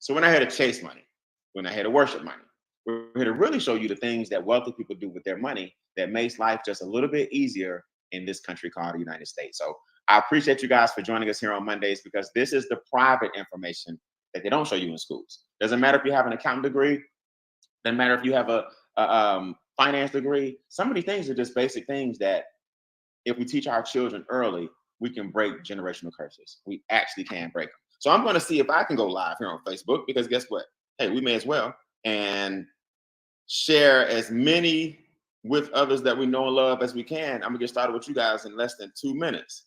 So we're not here to chase money. We're not here to worship money. We're here to really show you the things that wealthy people do with their money that makes life just a little bit easier in this country called the United States. So I appreciate you guys for joining us here on Mondays, because this is the private information that they don't show you in schools. Doesn't matter if you have an accounting degree, doesn't matter if you have a finance degree. Some of these things are just basic things that if we teach our children early, we can break generational curses. We actually can break them. So I'm going to see if I can go live here on Facebook, because guess what? Hey, we may as well, and share as many with others that we know and love as we can. I'm going to get started with you guys in less than 2 minutes.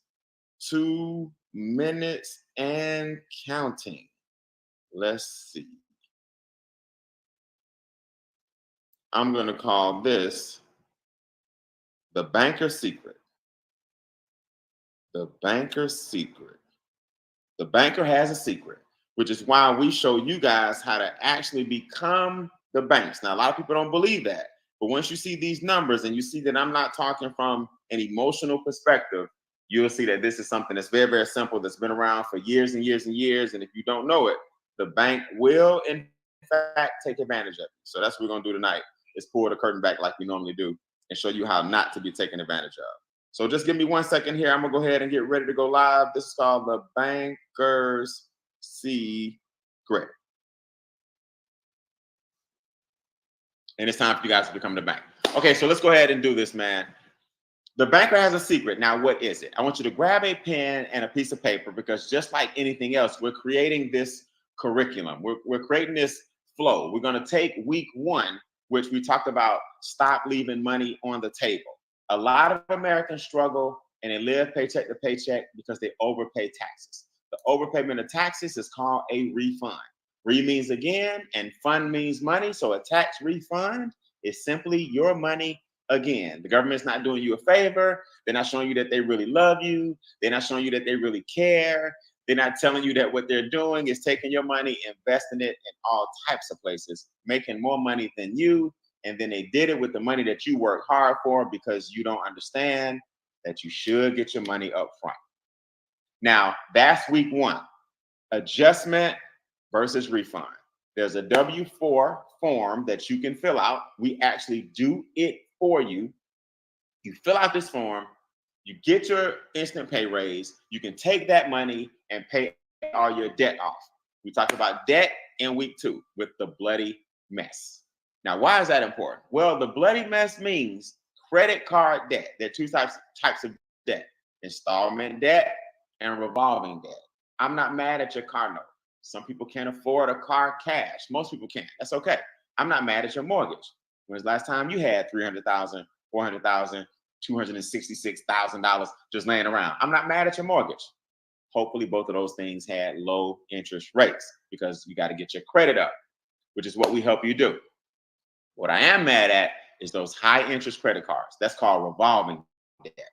2 minutes and counting. Let's see. I'm going to call this the banker's secret. The banker's secret. The banker has a secret, which is why we show you guys how to actually become the banks. Now, a lot of people don't believe that, but once you see these numbers and you see that I'm not talking from an emotional perspective, you'll see that this is something that's very, very simple, that's been around for years and years and years. And if you don't know it, the bank will, in fact, take advantage of it. So that's what we're going to do tonight, is pull the curtain back like we normally do and show you how not to be taken advantage of. So just give me 1 second here. I'm going to go ahead and get ready to go live. This is called the banker's secret. And it's time for you guys to become the bank. Okay, so let's go ahead and do this, man. The banker has a secret. Now, what is it? I want you to grab a pen and a piece of paper, because just like anything else, we're creating this curriculum. We're creating this flow. We're going to take week 1, which we talked about, stop leaving money on the table. A lot of Americans struggle and they live paycheck to paycheck because they overpay taxes. The overpayment of taxes is called a refund. Re means again, and fund means money. So a tax refund is simply your money again. The government's not doing you a favor. They're not showing you that they really love you. They're not showing you that they really care. They're not telling you that what they're doing is taking your money, investing it in all types of places, making more money than you. And then they did it with the money that you work hard for, because you don't understand that you should get your money up front. Now, that's week 1. Adjustment versus refund. There's a W-4 form that you can fill out. We actually do it for you. You fill out this form, you get your instant pay raise. You can take that money and pay all your debt off. We talked about debt in week 2 with the bloody mess. Now, why is that important? Well, the bloody mess means credit card debt. There are 2 types of debt: installment debt and revolving debt. I'm not mad at your car note. Some people can't afford a car cash. Most people can't. That's okay. I'm not mad at your mortgage. When was the last time you had $300,000, $400,000, $266,000 just laying around? I'm not mad at your mortgage. Hopefully, both of those things had low interest rates, because you got to get your credit up, which is what we help you do. What I am mad at is those high interest credit cards. That's called revolving debt.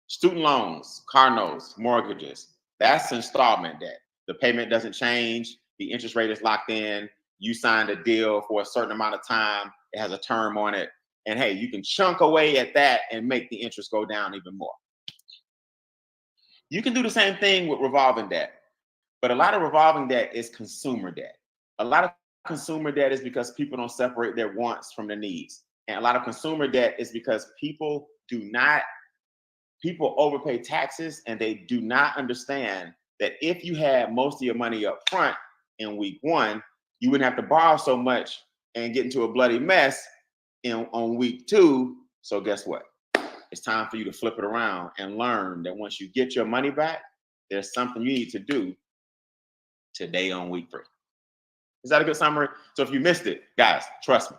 Student loans, car notes, mortgages, that's installment debt. The payment doesn't change. The interest rate is locked in. You signed a deal for a certain amount of time. It has a term on it. And hey, you can chunk away at that and make the interest go down even more. You can do the same thing with revolving debt. But a lot of revolving debt is consumer debt. A lot of consumer debt is because people don't separate their wants from their needs. And a lot of consumer debt is because people overpay taxes, and they do not understand that if you had most of your money up front in week 1, you wouldn't have to borrow so much and get into a bloody mess on week 2. So guess what? It's time for you to flip it around and learn that once you get your money back, there's something you need to do today on week 3. Is that a good summary? So if you missed it, guys, trust me,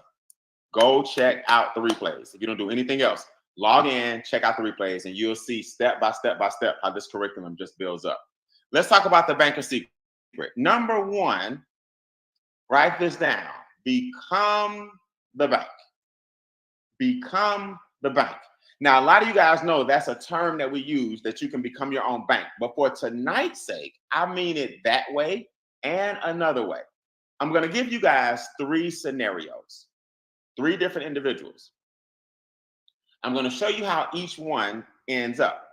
go check out the replays. If you don't do anything else, log in, check out the replays, and you'll see step by step how this curriculum just builds up. Let's talk about the banker secret. Number 1, write this down. Become the bank. Become the bank. Now, a lot of you guys know that's a term that we use, that you can become your own bank. But for tonight's sake, I mean it that way and another way. I'm going to give you guys 3 scenarios, 3 different individuals. I'm going to show you how each one ends up,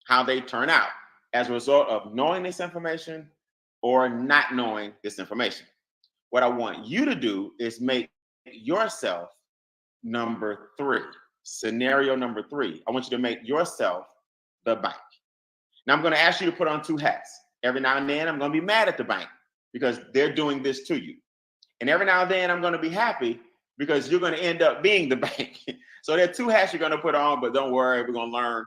how they turn out as a result of knowing this information or not knowing this information. What I want you to do is make yourself number three. Scenario number three. I want you to make yourself the bank. Now I'm going to ask you to put on two hats. Every now and then I'm going to be mad at the bank because they're doing this to you. And every now and then I'm going to be happy because you're going to end up being the bank. So there are two hats you're going to put on, but don't worry, we're going to learn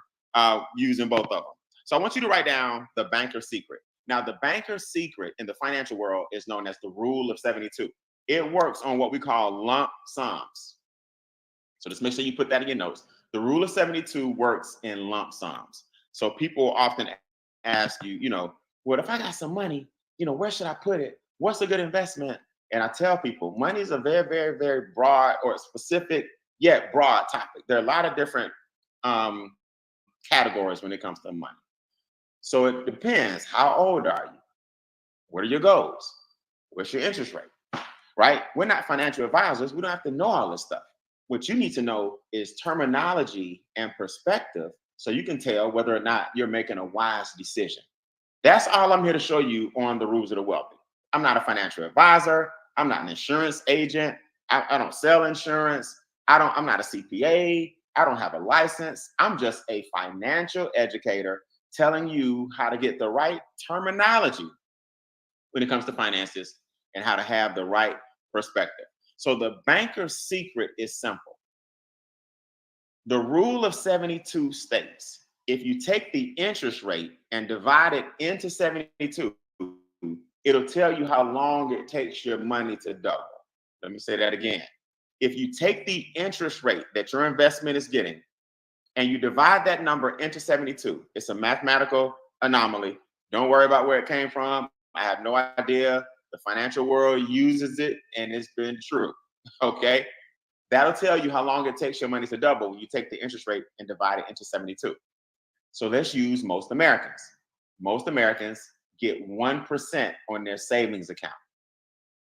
using both of them. So I want you to write down the banker's secret. Now, the banker's secret in the financial world is known as the rule of 72. It works on what we call lump sums. So just make sure you put that in your notes. The rule of 72 works in lump sums. So people often ask you, well, if I got some money, where should I put it? What's a good investment? And I tell people, money is a very, very, very broad or specific, yet broad topic. There are a lot of different categories when it comes to money. So it depends. How old are you? What are your goals? What's your interest rate? Right? We're not financial advisors. We don't have to know all this stuff. What you need to know is terminology and perspective so you can tell whether or not you're making a wise decision. That's all I'm here to show you on the rules of the wealthy. I'm not a financial advisor. I'm not an insurance agent. I don't sell insurance. I'm not a CPA. I don't have a license. I'm just a financial educator telling you how to get the right terminology when it comes to finances and how to have the right perspective. So the banker's secret is simple. The rule of 72 states, if you take the interest rate and divide it into 72, it'll tell you how long it takes your money to double. Let me say that again. If you take the interest rate that your investment is getting and you divide that number into 72, it's a mathematical anomaly. Don't worry about where it came from. I have no idea. The financial world uses it and it's been true. Okay. That'll tell you how long it takes your money to double when you take the interest rate and divide it into 72. So let's use most Americans. Most Americans get 1% on their savings account.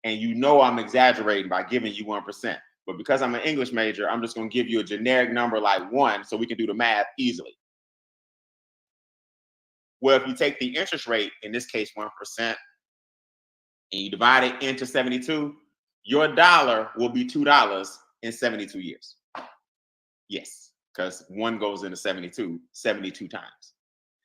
And I'm exaggerating by giving you 1%. But because I'm an English major, I'm just going to give you a generic number like 1 so we can do the math easily. Well, if you take the interest rate, in this case 1%, and you divide it into 72, your dollar will be $2 in 72 years. Yes, because 1 goes into 72 times.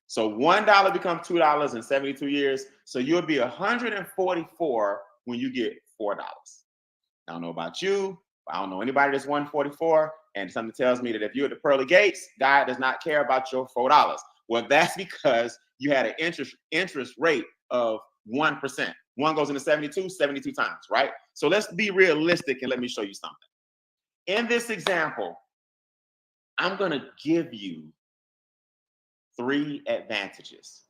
So $1 becomes $2 in 72 years. So you'll be 144 when you get $4. I don't know about you. I don't know anybody that's 144. And something tells me that if you're at the pearly gates, God does not care about your $4. Well, that's because you had an interest rate of 1%. 1 goes into 72 times, right? So let's be realistic and let me show you something. In this example, I'm going to give you 3 advantages.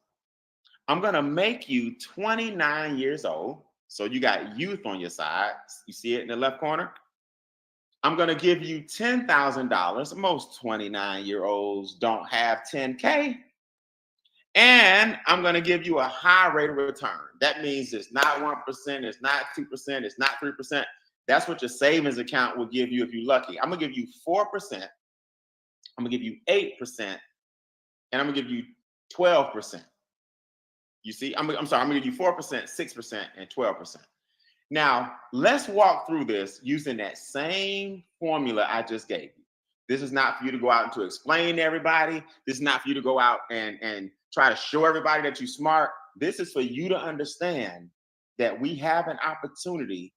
I'm going to make you 29 years old. So you got youth on your side. You see it in the left corner? I'm going to give you $10,000. Most 29-year-olds don't have 10K. And I'm going to give you a high rate of return. That means it's not 1%, it's not 2%, it's not 3%. That's what your savings account will give you if you're lucky. I'm going to give you 4%. I'm going to give you 8%. And I'm going to give you 12%. You see, I'm sorry, I'm going to give you 4%, 6%, and 12%. Now, let's walk through this using that same formula I just gave you. This is not for you to go out and to explain to everybody. This is not for you to go out and try to show everybody that you're smart. This is for you to understand that we have an opportunity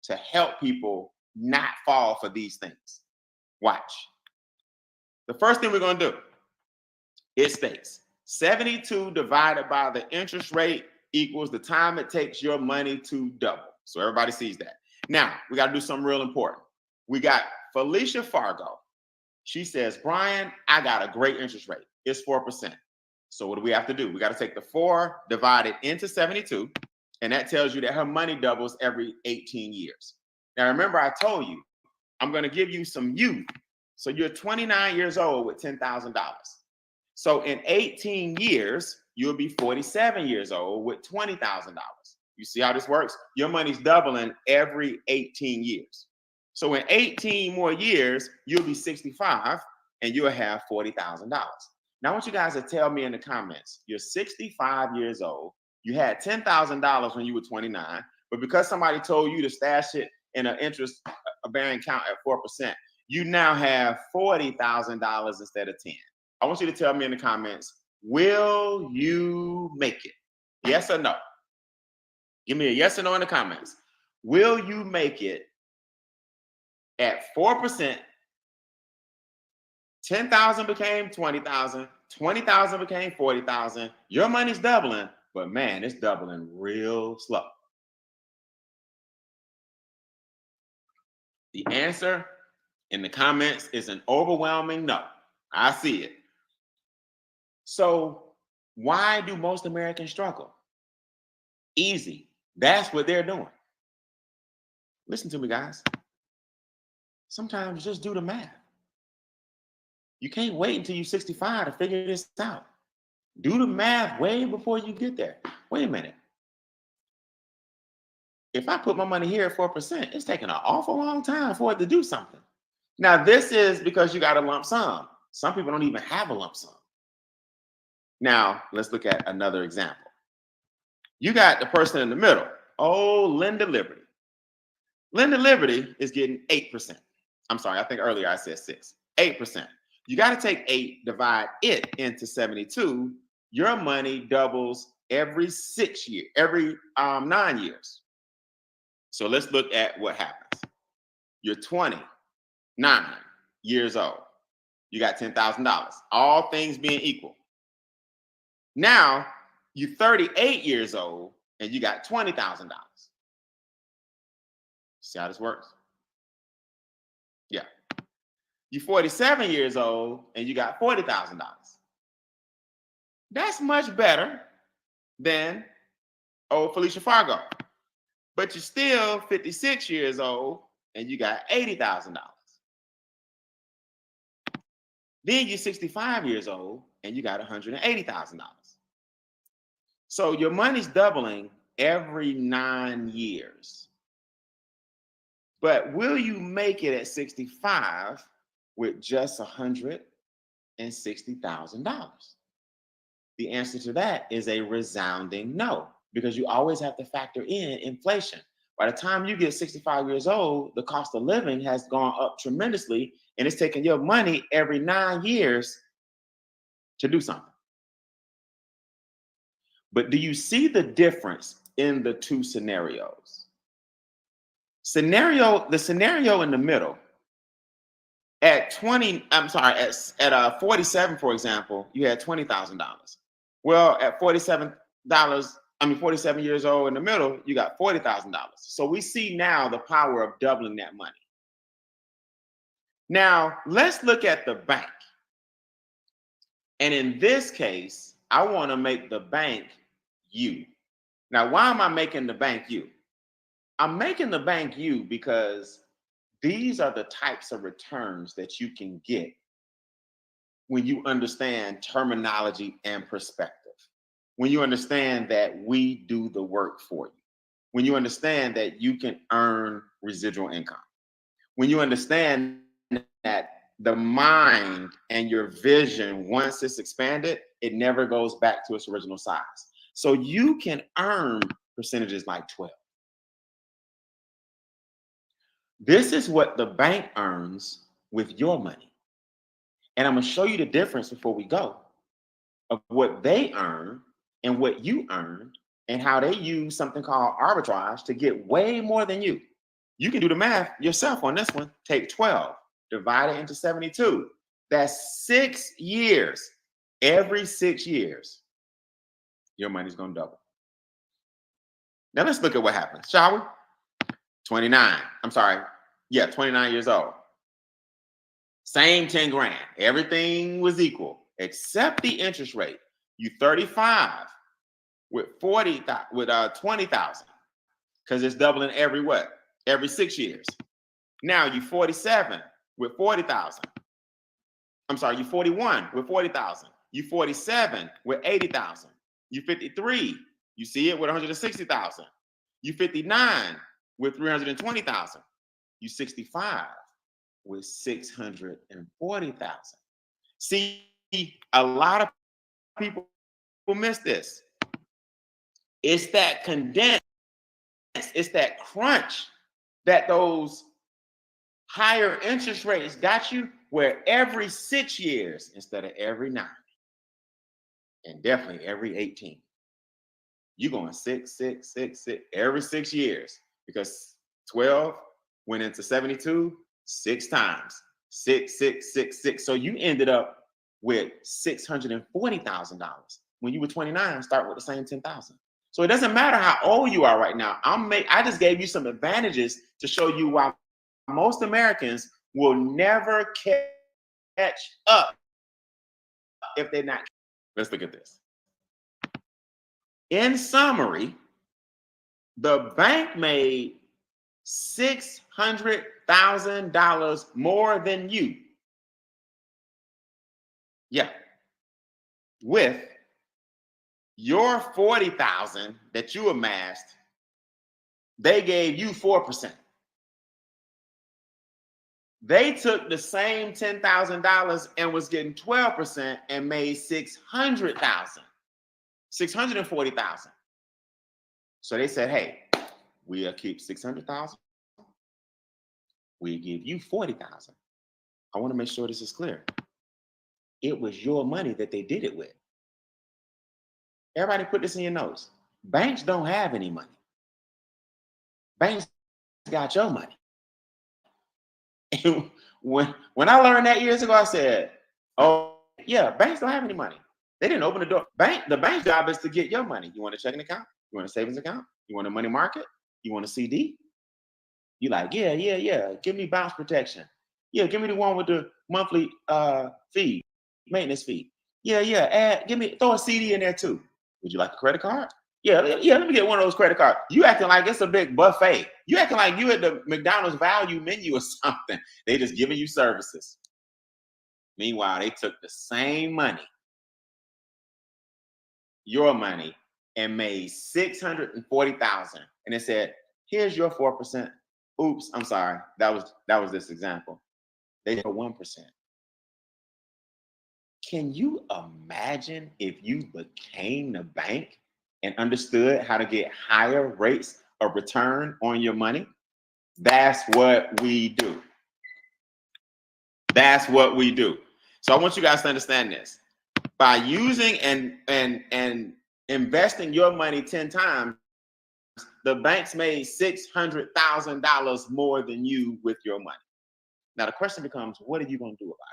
to help people not fall for these things. Watch. The first thing we're going to do, it states 72 divided by the interest rate equals the time it takes your money to double. So everybody sees that. Now, we got to do something real important. We got Felicia Fargo. She says, Brian, I got a great interest rate. It's 4%. So what do we have to do? We got to take the 4 divided into 72, and that tells you that her money doubles every 18 years. Now, remember I told you, I'm going to give you some youth. So you're 29 years old with $10,000. So in 18 years, you'll be 47 years old with $20,000. You see how this works? Your money's doubling every 18 years. So in 18 more years, you'll be 65 and you'll have $40,000. Now I want you guys to tell me in the comments, you're 65 years old You had $10,000 when you were 29, but because somebody told you to stash it in an interest bearing account at 4%, you now have $40,000 instead of 10. I want you to tell me in the comments, will you make it? Yes or no? Give me a yes or no in the comments. Will you make it at 4%? 10,000 became 20,000, 20,000 became 40,000. Your money's doubling, but man, it's doubling real slow. The answer in the comments is an overwhelming no. I see it. So why do most Americans struggle? Easy. That's what they're doing. Listen to me, guys. Sometimes just do the math. You can't wait until you're 65 to figure this out. Do the math way before you get there. Wait a minute. If I put my money here at 4%, it's taking an awful long time for it to do something. Now, this is because you got a lump sum. Some people don't even have a lump sum. Now, let's look at another example. You got the person in the middle. Oh, Linda Liberty. Linda Liberty is getting 8%. I'm sorry, I think earlier I said 6. 8%. You got to take 8, divide it into 72. Your money doubles every 9 years. So let's look at what happens. You're 29 years old. You got $10,000, all things being equal. Now you're 38 years old and you got $20,000. See how this works? Yeah. You're 47 years old and you got $40,000. That's much better than old Felicia Fargo. But you're still 56 years old and you got $80,000. Then you're 65 years old and you got $180,000. So your money's doubling every 9 years. But will you make it at 65 with just $160,000? The answer to that is a resounding no, because you always have to factor in inflation. By the time you get 65 years old, the cost of living has gone up tremendously, and it's taking your money every 9 years to do something. But do you see the difference in the two scenarios? The scenario in the middle, at 47, for example, you had $20,000. Well, at 47 years old in the middle, you got $40,000. So we see now the power of doubling that money. Now, let's look at the bank. And in this case, I want to make the bank you. Now, why am I making the bank you? I'm making the bank you because these are the types of returns that you can get when you understand terminology and perspective. When you understand that we do the work for you. When you understand that you can earn residual income. When you understand that the mind and your vision, once it's expanded, it never goes back to its original size. So you can earn percentages like 12. This is what the bank earns with your money. And I'm going to show you the difference before we go of what they earn and what you earn and how they use something called arbitrage to get way more than you. You can do the math yourself on this one. Take 12, divide it into 72. That's 6 years. Every 6 years, your money's going to double. Now let's look at what happens, shall we? 29 years old. Same 10 grand. Everything was equal except the interest rate. You 35 with 20,000 because it's doubling every 6 years. Now you 47 with 40,000. I'm sorry, you 41 with 40,000. You 47 with 80,000. You 53, you see it with 160,000. You 59 with 320,000. You 65 with 640,000. See, a lot of people miss this. It's that condensed, it's that crunch that those higher interest rates got you, where every 6 years instead of every 9, and definitely every 18, you're going 6, 6, 6, 6 every 6 years, because 12 went into 72 6 times, 6, 6, 6, 6. So you ended up with $640,000 when you were 29. Start with the same 10,000. So it doesn't matter how old you are right now. I just gave you some advantages to show you why most Americans will never catch up if they're not. Let's look at this. In summary, the bank made $600,000 more than you. Yeah. With your 40,000 that you amassed, they gave you 4%. They took the same $10,000 and was getting 12% and made 640,000. So they said, hey, we'll keep 600,000. We give you 40,000. I want to make sure this is clear. It was your money that they did it with. Everybody put this in your notes. Banks don't have any money. Banks got your money. And when I learned that years ago, I said, oh, yeah, banks don't have any money. They didn't open the door. The bank's job is to get your money. You want a checking account? You want a savings account? You want a money market? You want a CD? You like, yeah. Give me bounce protection. Yeah, give me the one with the monthly fee, maintenance fee. Yeah. Throw a CD in there too. Would you like a credit card? Yeah, let me get one of those credit cards. You acting like it's a big buffet. You acting like you at the McDonald's value menu or something. They just giving you services. Meanwhile, they took the same money, your money, and made 640,000. And they said, here's your 4%. Oops, I'm sorry. That was this example. They did 1%. Can you imagine if you became the bank and understood how to get higher rates of return on your money? That's what we do. That's what we do. So I want you guys to understand this. By using and investing your money 10 times, the banks made $600,000 more than you with your money. Now the question becomes, what are you going to do about it?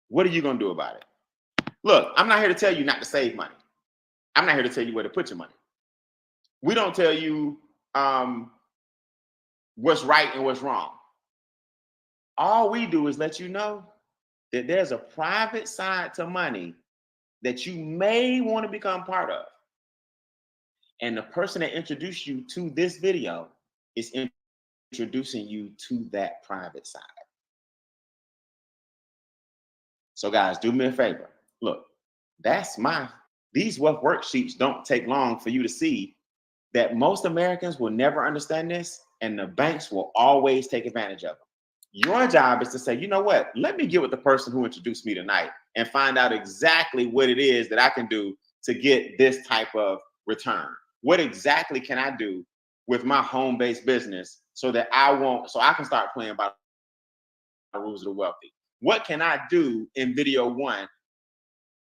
What are you going to do about it? Look, I'm not here to tell you not to save money. I'm not here to tell you where to put your money. We don't tell you what's right and what's wrong. All we do is let you know that there's a private side to money that you may want to become part of. And the person that introduced you to this video is introducing you to that private side. So guys, do me a favor. Look, these wealth worksheets don't take long for you to see that most Americans will never understand this, and the banks will always take advantage of them. Your job is to say, you know what? Let me get with the person who introduced me tonight and find out exactly what it is that I can do to get this type of return. What exactly can I do with my home-based business so that I can start playing by the rules of the wealthy? What can I do in video 1,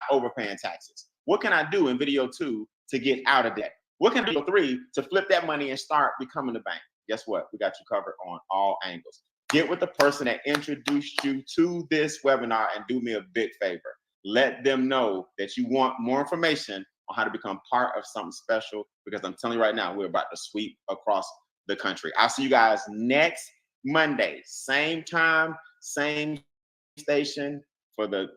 overpaying taxes? What can I do in video 2 to get out of debt? What can I do in video 3 to flip that money and start becoming the bank? Guess what? We got you covered on all angles. Get with the person that introduced you to this webinar and do me a big favor. Let them know that you want more information on how to become part of something special, because I'm telling you right now, we're about to sweep across the country. I'll see you guys next Monday, same time, same station, for the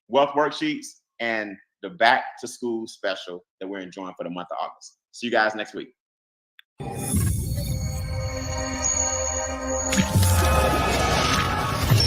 wealth worksheets and the back to school special that we're enjoying for the month of August. See you guys next week.